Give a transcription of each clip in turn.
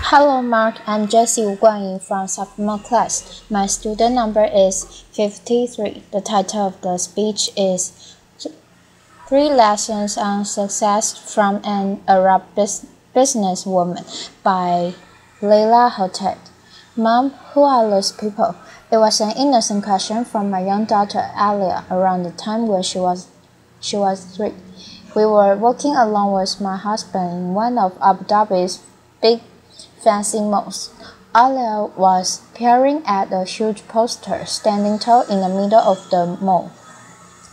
Hello Mark, I'm Jessie Guanyin from sophomore class. My student number is 53. The title of the speech is Three Lessons on Success from an Arab Businesswoman by Leila Hoteit. Mom, who are those people? It was an innocent question from my young daughter Alia around the time when she was 3. We were walking along with my husband in one of Abu Dhabi's big fancy malls. Alia was peering at a huge poster standing tall in the middle of the mall.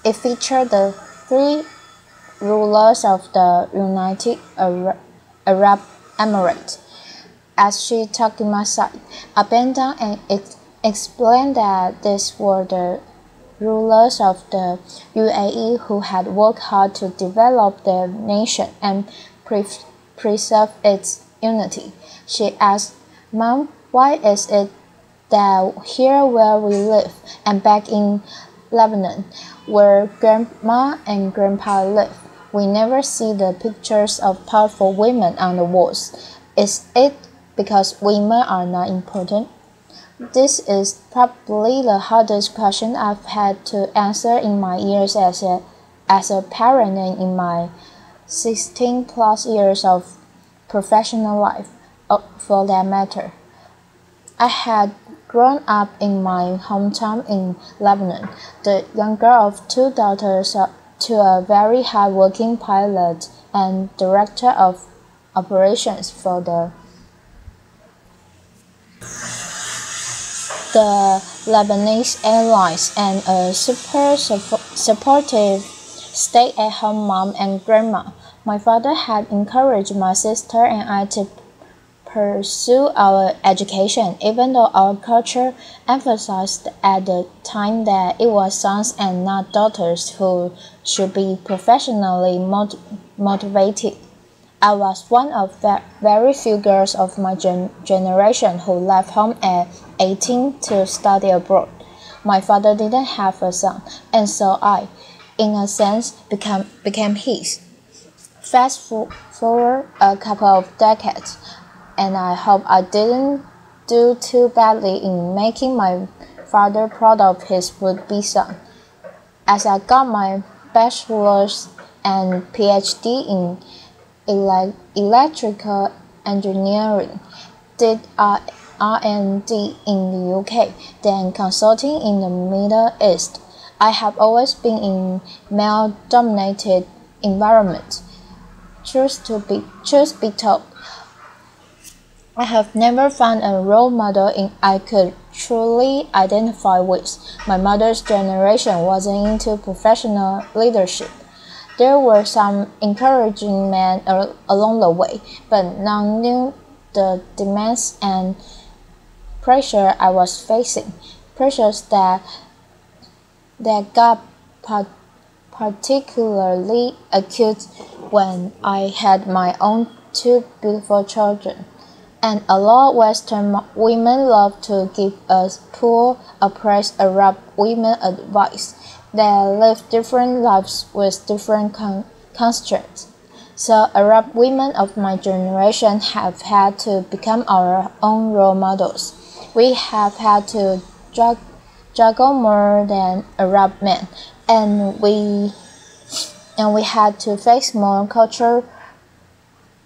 It featured the 3 rulers of the United Arab Emirates. As she talked in my side, I bent down and explained that these were the rulers of the UAE who had worked hard to develop their nation and preserve its unity. She asked, Mom, why is it that here where we live and back in Lebanon, where Grandma and Grandpa live, we never see the pictures of powerful women on the walls? Is it because women are not important? This is probably the hardest question I've had to answer in my years as a parent and in my 16 plus years of professional life, for that matter. I had grown up in my hometown in Lebanon, the younger of 2 daughters to a very hard-working pilot and director of operations for the Lebanese Airlines and a super supportive stay-at-home mom and grandma. My father had encouraged my sister and I to pursue our education, even though our culture emphasized at the time that it was sons and not daughters who should be professionally motivated. I was one of very few girls of my generation who left home at 18 to study abroad. My father didn't have a son, and so I, in a sense, became his. Fast forward a couple of decades, and I hope I didn't do too badly in making my father proud of his would-be son. As I got my bachelor's and PhD in electrical engineering, did R&D in the UK, then consulting in the Middle East. I have always been in male-dominated environments. Truth be told, I have never found a role model I could truly identify with. My mother's generation wasn't into professional leadership. There were some encouraging men along the way, but none knew the demands and pressure I was facing. Pressures that got particularly acute when I had my own 2 beautiful children. And a lot of Western women love to give us poor, oppressed Arab women advice. They live different lives with different constraints. So Arab women of my generation have had to become our own role models. We have had to juggle more than Arab men, and we had to face more cultural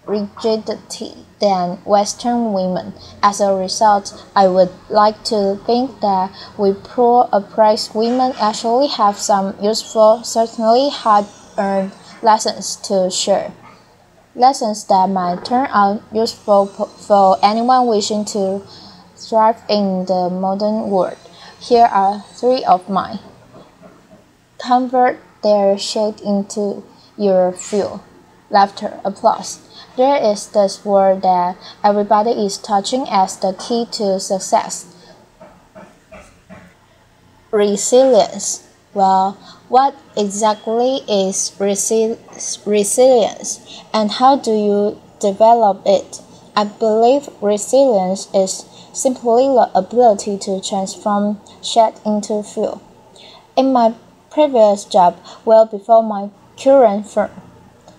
rigidity than Western women. As a result, I would like to think that we poor oppressed women actually have some useful, certainly hard-earned lessons to share. Lessons that might turn out useful for anyone wishing to thrive in the modern world. Here are 3 of mine. Convert their shade into your fuel. Laughter, applause. There is this word that everybody is touching as the key to success. Resilience. Well, what exactly is resilience, and how do you develop it? I believe resilience is simply the ability to transform shade into fuel. In my previous job, well before my current firm,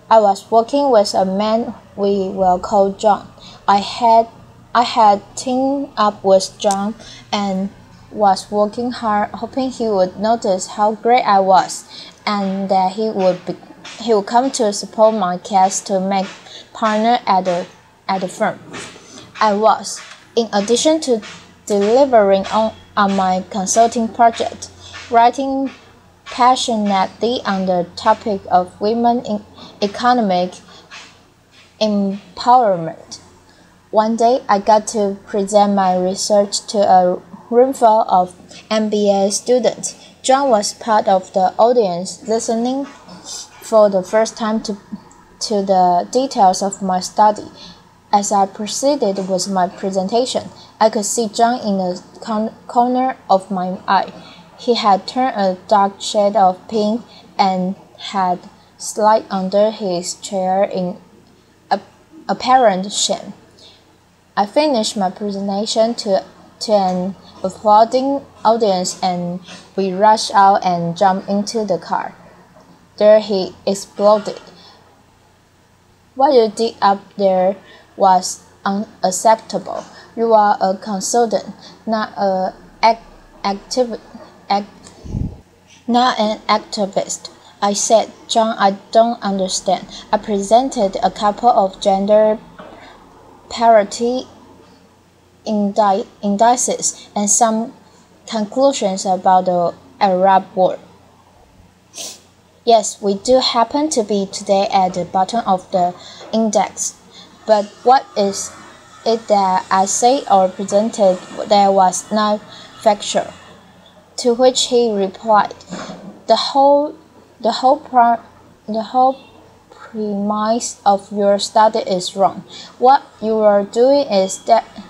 I was working with a man we will call John. I had I had teamed up with John and was working hard, hoping he would notice how great I was, and that he would come to support my case to make partner at the firm. I was, in addition to delivering on my consulting project, writing passionately on the topic of women in economic empowerment. One day, I got to present my research to a roomful of MBA students. John was part of the audience, listening for the first time to the details of my study. As I proceeded with my presentation, I could see John in the corner of my eye. He had turned a dark shade of pink and had slid under his chair in apparent shame. I finished my presentation to an applauding audience, and we rushed out and jumped into the car. There he exploded. What you did up there was unacceptable. You are a consultant, not not an activist. I said, John, I don't understand. I presented a couple of gender parity indices and some conclusions about the Arab War. Yes, we do happen to be today at the bottom of the index, but what is it that I say or presented that was not factual? To which he replied, the whole premise of your study is wrong. What you are doing is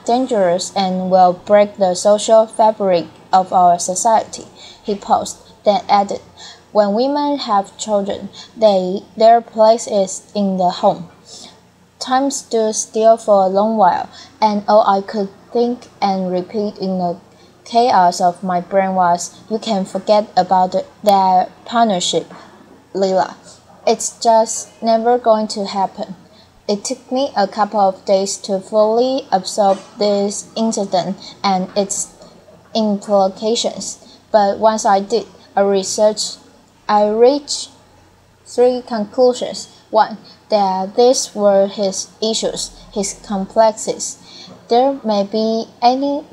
dangerous and will break the social fabric of our society. He paused, then added, when women have children, their place is in the home. Time stood still for a long while, and all I could think and repeat in the chaos of my brain was, you can forget about that partnership, Leila. It's just never going to happen. It took me a couple of days to fully absorb this incident and its implications, but once I did, I reached three conclusions. One, that these were his issues, his complexes. There may be many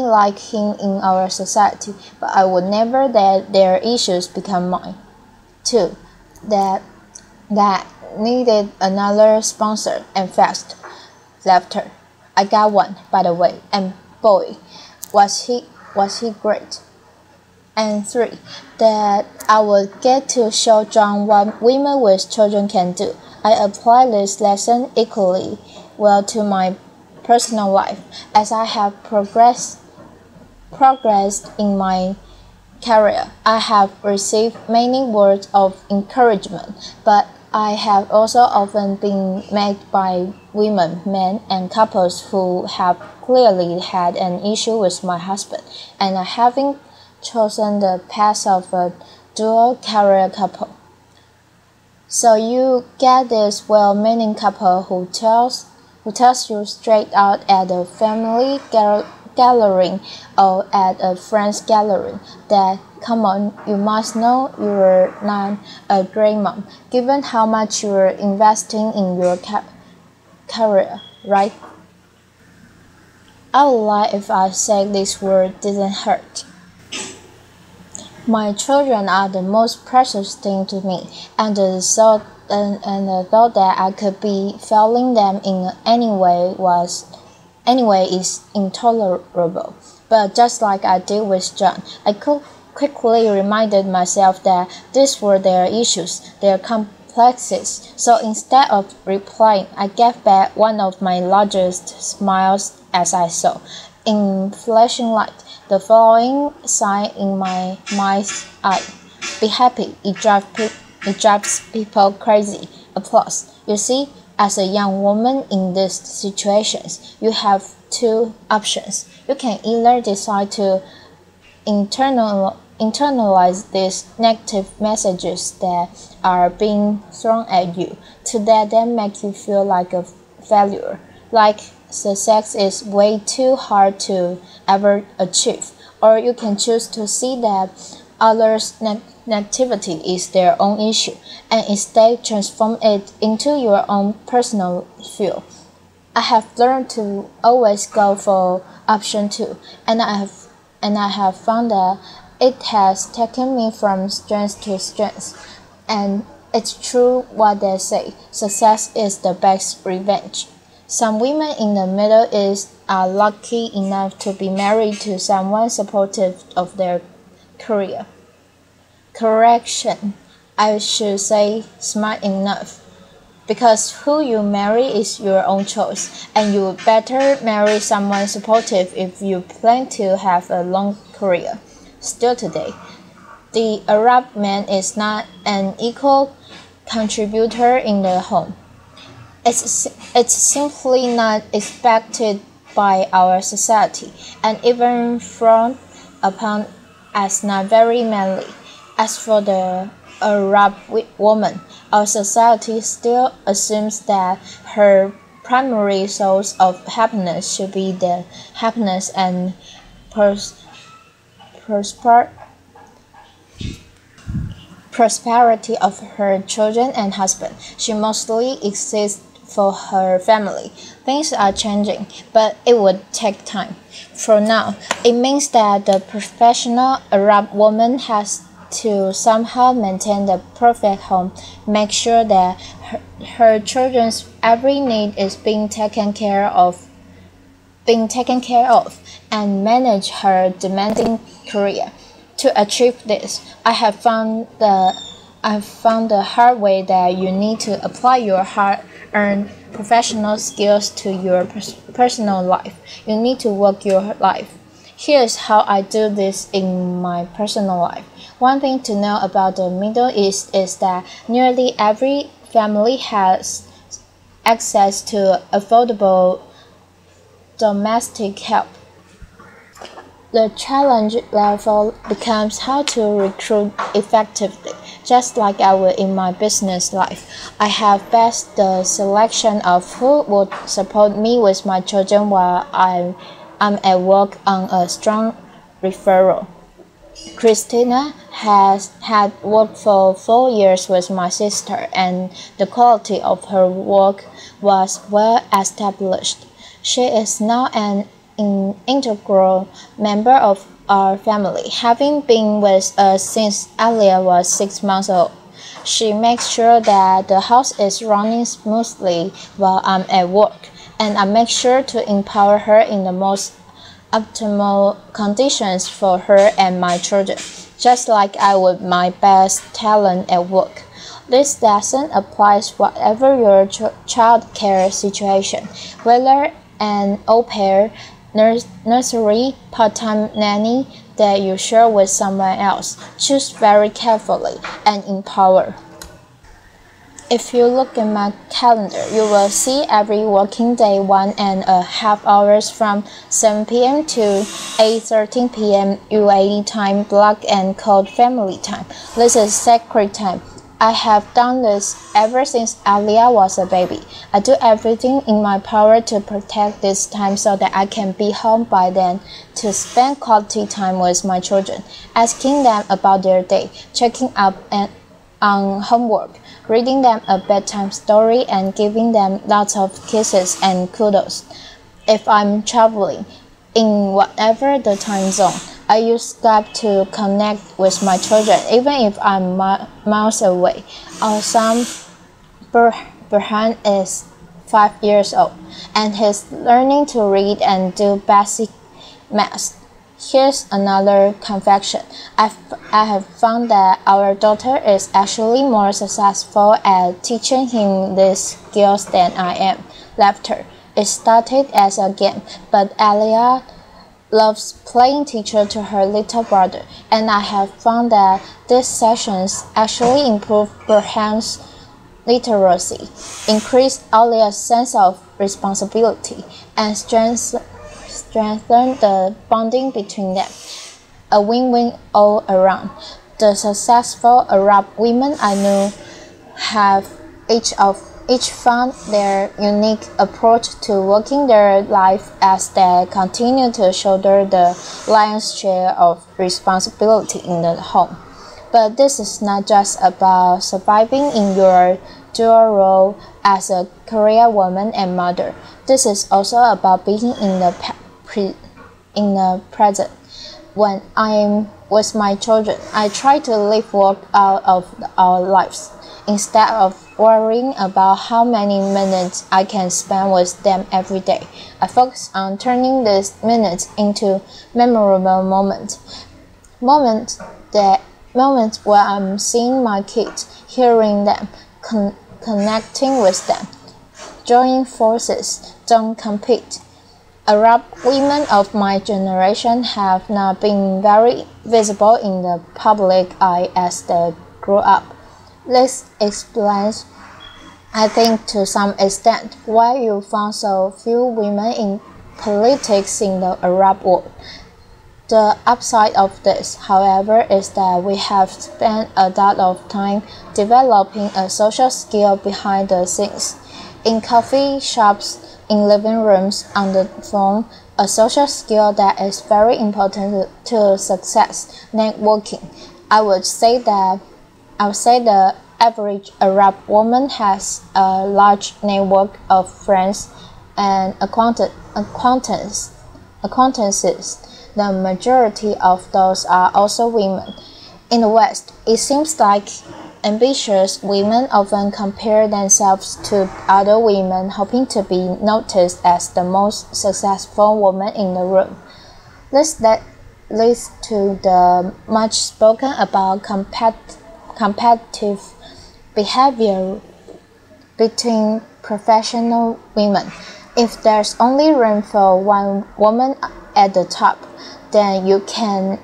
like him in our society, but I would never let their issues become mine. Two, that needed another sponsor, and fast. Laughter. I got one, by the way, and boy, was he great. And three, that I would get to show John what women with children can do. I apply this lesson equally well to my personal life, as I have progressed in my career. I have received many words of encouragement, but I have also often been met by women, men, and couples who have clearly had an issue with my husband, and are having chosen the path of a dual career couple. So you get this well-meaning couple who tells you straight out at a family gathering or at a friend's gathering that, come on, you must know you're not a great mom, given how much you're investing in your career, right? I would lie if I said this word didn't hurt. My children are the most precious thing to me, and the thought that I could be failing them in any way is intolerable. But just like I did with John, I quickly reminded myself that these were their issues, their complexes. So instead of replying, I gave back one of my largest smiles as I saw, in flashing light, the following sign in my mind's eye: be happy, it drives people crazy. Applause. You see, as a young woman in these situations, you have two options. You can either decide to internalize these negative messages that are being thrown at you, to let them make you feel like a failure, like success is way too hard to ever achieve, or you can choose to see that others' negativity is their own issue and instead transform it into your own personal fuel. I have learned to always go for option 2, and I have found that it has taken me from strength to strength. And it's true what they say, success is the best revenge. Some women in the Middle East are lucky enough to be married to someone supportive of their career. Correction, I should say smart enough. Because who you marry is your own choice, and you better marry someone supportive if you plan to have a long career. Still today, the Arab man is not an equal contributor in the home. It's simply not expected by our society, and even frowned upon as not very manly. As for the Arab woman, our society still assumes that her primary source of happiness should be the happiness and prosperity of her children and husband. She mostly exists for her family. Things are changing, but it would take time. For now, it means that the professional Arab woman has to somehow maintain the perfect home, make sure that her children's every need is being taken care of, and manage her demanding career. To achieve this, I have found the hard way that you need to apply your hard-earned professional skills to your personal life. You need to work your life. Here's how I do this in my personal life. One thing to know about the Middle East is that nearly every family has access to affordable domestic help. The challenge level becomes how to recruit effectively. Just like I will in my business life, I have based the selection of who would support me with my children while I'm at work on a strong referral. Christina has had worked for 4 years with my sister, and the quality of her work was well established. She is now an integral member of our family, having been with us since Alia was 6 months old. She makes sure that the house is running smoothly while I'm at work, and I make sure to empower her in the most optimal conditions for her and my children, just like I would my best talent at work. This lesson applies whatever your child care situation, whether an au pair, nursery, part-time nanny that you share with someone else. Choose very carefully and empower. If you look at my calendar, you will see every working day 1.5 hours from 7 p.m. to 8:13 p.m. UAE time block and called family time. This is sacred time. I have done this ever since Alia was a baby. I do everything in my power to protect this time so that I can be home by then to spend quality time with my children, asking them about their day, checking up on homework, reading them a bedtime story, and giving them lots of kisses and kudos. If I'm traveling, in whatever the time zone, I use Skype to connect with my children, even if I'm miles away. Our son Burhan is 5 years old, and he's learning to read and do basic math. Here's another confession. I have found that our daughter is actually more successful at teaching him these skills than I am. Laughter. It started as a game, but Alia loves playing teacher to her little brother, and I have found that these sessions actually improve Burhan's literacy, increase Alia's sense of responsibility, and strengthen the bonding between them. A win-win all around. The successful Arab women I know have each of Each found their unique approach to working their life as they continue to shoulder the lion's share of responsibility in the home. But this is not just about surviving in your dual role as a career woman and mother. This is also about being in the present. When I'm with my children, I try to live work out of our lives. Instead of worrying about how many minutes I can spend with them every day, I focus on turning these minutes into memorable moments where I'm seeing my kids, hearing them, connecting with them. Joining forces, don't compete. Arab women of my generation have not been very visible in the public eye as they grew up. This explains, I think, to some extent, why you found so few women in politics in the Arab world. The upside of this, however, is that we have spent a lot of time developing a social skill behind the scenes. In coffee shops, in living rooms, on the phone, a social skill that is very important to success, networking. I would say the average Arab woman has a large network of friends and acquaintances. The majority of those are also women. In the West, it seems like ambitious women often compare themselves to other women, hoping to be noticed as the most successful woman in the room. This leads to the much spoken about competitive behavior between professional women. If there's only room for one woman at the top, then you can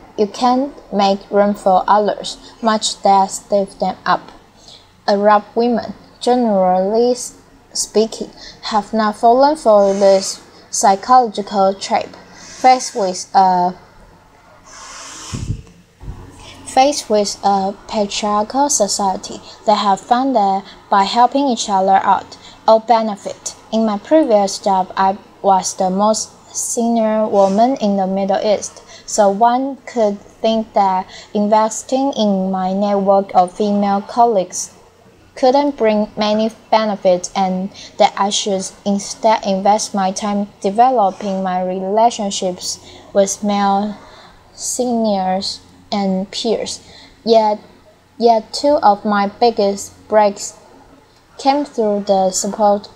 make room for others, much less lift them up. Arab women, generally speaking, have not fallen for this psychological trap. Faced with a patriarchal society, they have found that by helping each other out, all benefit. In my previous job, I was the most senior woman in the Middle East, so one could think that investing in my network of female colleagues couldn't bring many benefits and that I should instead invest my time developing my relationships with male seniors and peers. Yet two of my biggest breaks came through the support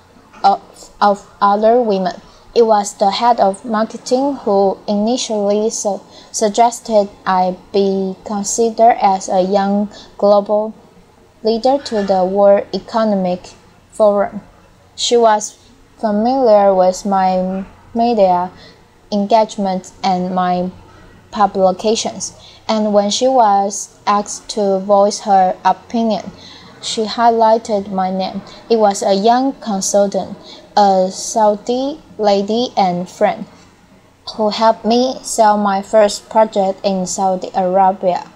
of other women. It was the head of marketing who initially suggested I be considered as a young global leader to the World Economic Forum. She was familiar with my media engagement and my publications, and when she was asked to voice her opinion, she highlighted my name. It was a young consultant, a Saudi lady and friend, who helped me sell my first project in Saudi Arabia,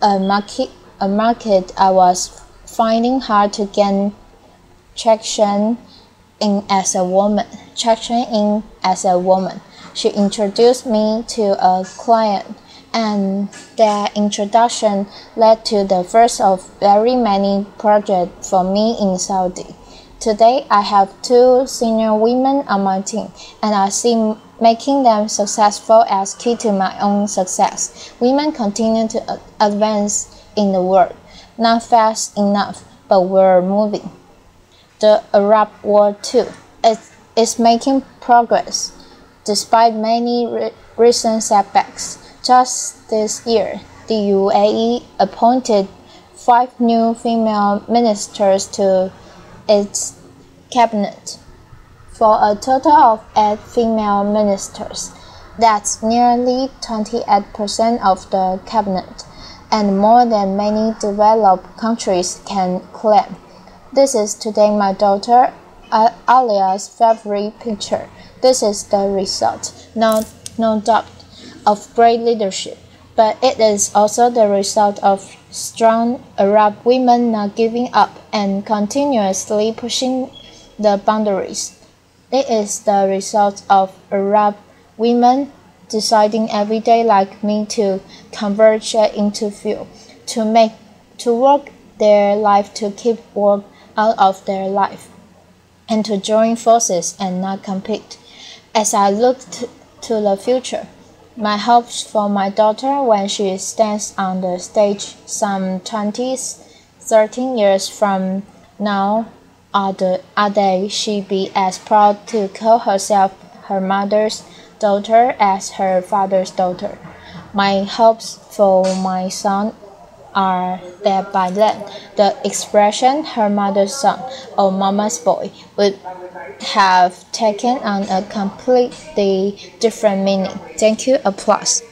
a market I was finding hard to gain traction in as a woman. She introduced me to a client, and their introduction led to the first of very many projects for me in Saudi. Today, I have 2 senior women on my team, and I see making them successful as key to my own success. Women continue to advance in the world, not fast enough, but we're moving. The Arab world too is making progress, despite many recent setbacks. Just this year, the UAE appointed 5 new female ministers to its cabinet, for a total of 8 female ministers. That's nearly 28% of the cabinet, and more than many developed countries can claim. This is today my daughter Alia's favorite picture. This is the result, no doubt, of great leadership, but it is also the result of strong Arab women not giving up and continuously pushing the boundaries. It is the result of Arab women deciding every day like me to converge into fuel, to work their life to keep work out of their life, and to join forces and not compete. As I look to the future, my hopes for my daughter when she stands on the stage some 20, 13 years from now are that she be as proud to call herself her mother's daughter as her father's daughter. My hopes for my son are that by then the expression her mother's son or mama's boy would have taken on a completely different meaning. Thank you. Applause.